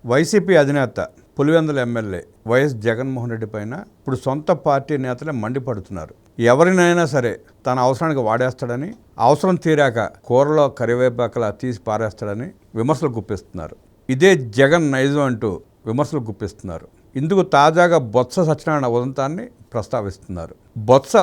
YCP అధినేత Pulivendula MLA YS Jaganmohan Reddy పైన ఇప్పుడు సొంత పార్టీ నేతలే మండిపడుతున్నారు. ఎవరినైనా సరే తన అవసరానికి వాడేస్తాడని, అవసరం తీరాక కూరలో కరివేపాకలా తీసి పారేస్తాడని విమర్శలు గుప్పిస్తున్నారు. ఇదే జగన్ నైజం అంటూ విమర్శలు గుప్పిస్తున్నారు. ఇందుకు తాజాగా బొత్స సత్యనారాయణ ఉదంతాన్ని ప్రస్తావిస్తున్నారు. బొత్స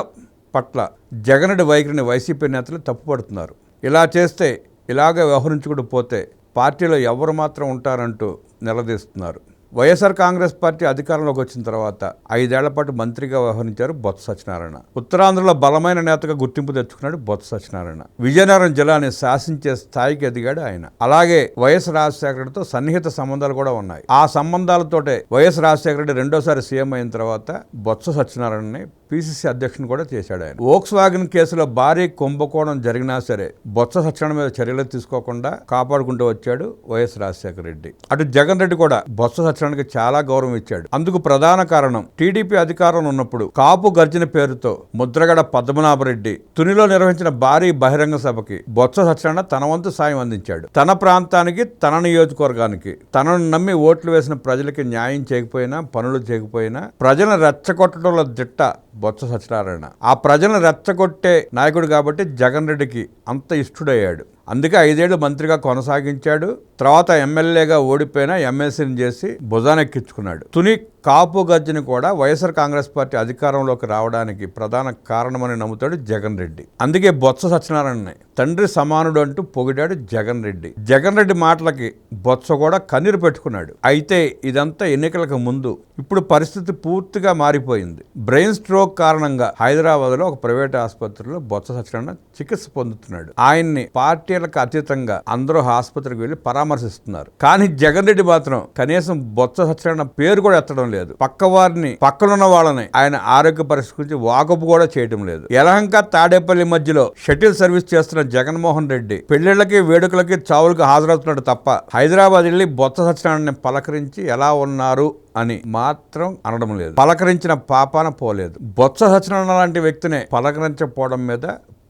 పట్ల జగనుడి వైఖరిని వైసీపీ నేతలు తప్పుపడుతున్నారు. ఇలా చేస్తే, ఇలాగే వ్యవహరించుకుంటూ పోతే పార్టీలో ఎవరు మాత్రం ఉంటారంటూ నిలదీస్తున్నారు. వైఎస్ఆర్ కాంగ్రెస్ పార్టీ అధికారంలోకి వచ్చిన తర్వాత 5 ఏళ్ల పాటు మంత్రిగా వ్యవహరించారు బొత్స సత్యనారాయణ. ఉత్తరాంధ్రలో బలమైన నేతగా గుర్తింపు తెచ్చుకున్నాడు బొత్స సత్యనారాయణ. విజయనగరం జిల్లాని శాసించే స్థాయికి ఎదిగాడు ఆయన. అలాగే వైఎస్ రాజశేఖర రెడ్డితో సన్నిహిత సంబంధాలు కూడా ఉన్నాయి. ఆ సంబంధాలతోటే వైఎస్ రాజశేఖర రెడ్డి రెండోసారి సీఎం అయిన తర్వాత బొత్స సత్యనారాయణని పిసిసి అధ్యక్షుని కూడా చేశాడు ఆయన. వోక్స్వాగన్ కేసులో భారీ కుంభకోణం జరిగినా సరే బొత్స సత్యనారాయణ మీద చర్యలు తీసుకోకుండా కాపాడుకుంటూ వచ్చాడు వైఎస్ రాజశేఖర రెడ్డి. అటు జగన్ రెడ్డి కూడా బొత్స సత్యనారాయణకి చాలా గౌరవం ఇచ్చాడు. అందుకు ప్రధాన కారణం టీడీపీ అధికారంలో ఉన్నప్పుడు కాపు గర్జన పేరుతో ముద్రగడ పద్మనాభరెడ్డి తునిలో నిర్వహించిన భారీ బహిరంగ సభకి బొత్స సత్యనారాయణ తన వంతు సాయం అందించాడు. తన ప్రాంతానికి, తన నియోజకవర్గానికి తనను నమ్మి ఓట్లు వేసిన ప్రజలకి న్యాయం చేయకపోయినా, పనులు చేయకపోయినా ప్రజలను రెచ్చగొట్టడంలో దిట్ట బొత్స సత్యనారాయణ. ఆ ప్రజలను రెచ్చగొట్టే నాయకుడు కాబట్టి జగన్ రెడ్డికి అంత ఇష్టడయ్యాడు. అందుకే 5 ఏళ్లు మంత్రిగా కొనసాగించాడు. తర్వాత ఎమ్మెల్యేగా ఓడిపోయినా ఎమ్మెల్సీని చేసి భుజానెక్కించుకున్నాడు. తుని కాపు గర్జన కూడా వైఎస్ఆర్ కాంగ్రెస్ పార్టీ అధికారంలోకి రావడానికి ప్రధాన కారణమని నమ్ముతాడు జగన్ రెడ్డి. అందుకే బొత్స సత్యనారాయణని తండ్రి సమానుడు అంటూ పొగిడాడు జగన్ రెడ్డి. జగన్ రెడ్డి మాటలకి బొత్స కూడా కన్నీరు పెట్టుకున్నాడు. అయితే ఇదంతా ఎన్నికలకు ముందు. ఇప్పుడు పరిస్థితి పూర్తిగా మారిపోయింది. బ్రెయిన్ స్ట్రోక్ కారణంగా హైదరాబాద్లో ఒక ప్రైవేట్ ఆసుపత్రిలో బొత్స సత్యనారాయణ చికిత్స పొందుతున్నాడు. ఆయన్ని పార్టీలకు అతీతంగా అందరూ ఆసుపత్రికి వెళ్లి పరామర్శిస్తున్నారు. కానీ జగన్ రెడ్డి మాత్రం కనీసం బొత్స సత్యనారాయణ పేరు కూడా ఎత్తడం లేదు. పక్కవారిని, పక్కనున్న వాళ్ళని ఆయన ఆరోగ్య పరిస్థితి గురించి వాకపు కూడా చేయడం లేదు. యలహంక తాడేపల్లి మధ్యలో షటిల్ సర్వీస్ చేస్తున్న జగన్మోహన్ రెడ్డి పెళ్లిళ్లకి, వేడుకలకి, చావులకు హాజరవుతున్నాడు తప్ప హైదరాబాద్ వెళ్ళి బొత్స సత్యనారాయణని పలకరించి ఎలా ఉన్నారు అని మాత్రం అనడం లేదు. పలకరించిన పాపాన పోలేదు. బొత్స సత్యనారాయణ లాంటి వ్యక్తిని పలకరించకపోవడం మీద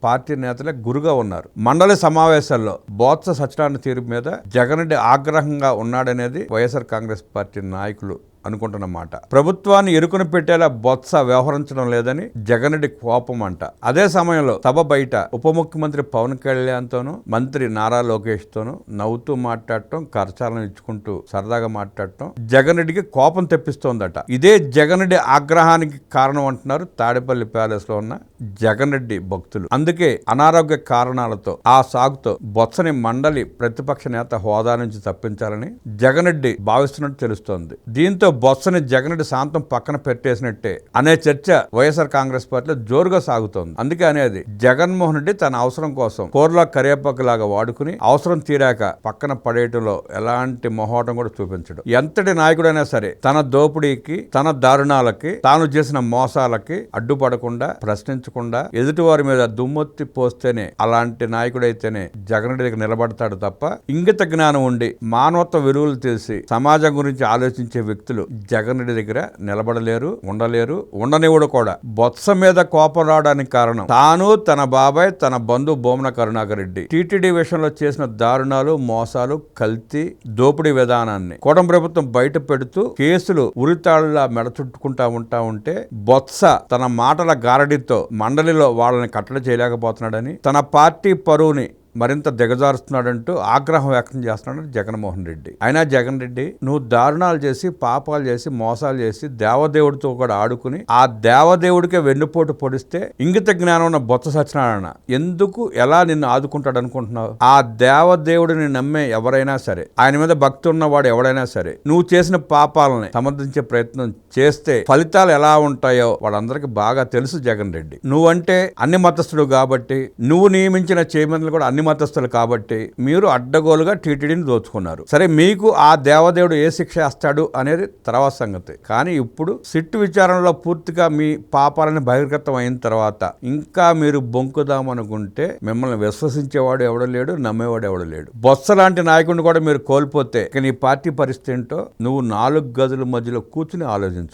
పార్టీ నేతలే గురుగా ఉన్నారు. మండలి సమావేశాల్లో బొత్స సత్యనారాయణ తీరు మీద జగన్ రెడ్డి ఆగ్రహంగా ఉన్నాడనేది వైఎస్ఆర్ కాంగ్రెస్ పార్టీ నాయకులు అనుకుంటున్నమాట. ప్రభుత్వాన్ని ఇరుకుని పెట్టేలా బొత్స వ్యవహరించడం లేదని జగన్ రెడ్డి కోపం అంట. అదే సమయంలో సభ బయట ఉప ముఖ్యమంత్రి పవన్ కళ్యాణ్ తోనూ, మంత్రి నారా లోకేష్ తోనూ నవ్వుతూ మాట్లాడటం, కరచాలను ఇచ్చుకుంటూ సరదాగా మాట్లాడటం జగన్ రెడ్డికి కోపం తెప్పిస్తోందట. ఇదే జగన్ రెడ్డి ఆగ్రహానికి కారణం అంటున్నారు తాడేపల్లి ప్యాలెస్ లో ఉన్న జగన్ రెడ్డి భక్తులు. అందుకే అనారోగ్య కారణాలతో ఆ సాగుతో బొత్సని మండలి ప్రతిపక్ష నేత హోదా నుంచి తప్పించాలని జగన్ రెడ్డి భావిస్తున్నట్టు తెలుస్తోంది. దీంతో బొత్సని జగన్ రెడ్డి శాంతం పక్కన పెట్టేసినట్టే అనే చర్చ వైఎస్ఆర్ కాంగ్రెస్ పార్టీలో జోరుగా సాగుతోంది. అందుకే అనేది జగన్మోహన్ రెడ్డి తన అవసరం కోసం కూరలో కరివేపాకులాగా వాడుకుని అవసరం తీరాక పక్కన పడేయటంలో ఎలాంటి మొహోటం కూడా చూపించడు. ఎంతటి నాయకుడైనా సరే తన దోపిడీకి, తన దారుణాలకి, తాను చేసిన మోసాలకి అడ్డుపడకుండా, ప్రశ్నించకుండా ఎదుటివారి మీద దుమ్మెత్తి పోస్తేనే, అలాంటి నాయకుడైతేనే జగన్ రెడ్డి దగ్గర నిలబడతాడు తప్ప ఇంగిత జ్ఞానం ఉండి మానవత్వ విలువలు తెలిసి సమాజం గురించి ఆలోచించే వ్యక్తులు జగన్ రెడ్డి దగ్గర నిలబడలేరు, ఉండలేరు, ఉండనివ్వడు కూడా. బొత్స మీద కోపం రావడానికి కారణం తాను, తన బాబాయ్, తన బంధువు భూమన కరుణాకర్ రెడ్డి టీటీడీ విషయంలో చేసిన దారుణాలు, మోసాలు, కల్తీ, దోపిడీ విధానాన్ని కూటమి ప్రభుత్వం బయట పెడుతూ కేసులు ఉరితాళ్లా మెడచుట్టుకుంటా ఉంటే బొత్స తన మాటల గారడితో మండలిలో వాళ్ళని కట్టడి చేయలేకపోతున్నాడని, తన పార్టీ పరువుని మరింత దిగజారుస్తున్నాడంటూ ఆగ్రహం వ్యక్తం చేస్తున్నాడు జగన్మోహన్ రెడ్డి. అయినా జగన్ రెడ్డి, నువ్వు దారుణాలు చేసి, పాపాలు చేసి, మోసాలు చేసి దేవదేవుడితో కూడా ఆడుకుని ఆ దేవదేవుడికే వెన్నుపోటు పొడిస్తే ఇంగిత జ్ఞానం ఉన్న బొత్స సత్యనారాయణ ఎందుకు, ఎలా నిన్ను ఆదుకుంటాడు అనుకుంటున్నావు? ఆ దేవదేవుడిని నమ్మే ఎవరైనా సరే, ఆయన మీద భక్తి ఉన్నవాడు ఎవడైనా సరే, నువ్వు చేసిన పాపాలని సమర్థించే ప్రయత్నం చేస్తే ఫలితాలు ఎలా ఉంటాయో వాళ్ళందరికీ బాగా తెలుసు జగన్ రెడ్డి. నువ్వంటే అన్ని మతస్థుడు కాబట్టి, నువ్వు నియమించిన చైర్మన్లు కూడా అన్ని మతస్థులు కాబట్టి మీరు అడ్డగోలుగా టీటీడీని దోచుకున్నారు. సరే, మీకు ఆ దేవదేవుడు ఏ శిక్ష వేస్తాడు అనేది తర్వాత సంగతి. కానీ ఇప్పుడు సిట్టు విచారణలో పూర్తిగా మీ పాపాలని బహిర్గతం అయిన తర్వాత ఇంకా మీరు బొంకుదామనుకుంటే మిమ్మల్ని విశ్వసించేవాడు ఎవడు లేడు, నమ్మేవాడు ఎవడు లేడు. బొత్స లాంటి నాయకుడిని కూడా మీరు కోల్పోతే నీ పార్టీ పరిస్థితి ఏంటో నువ్వు 4 గదుల మధ్యలో కూర్చుని ఆలోచించు.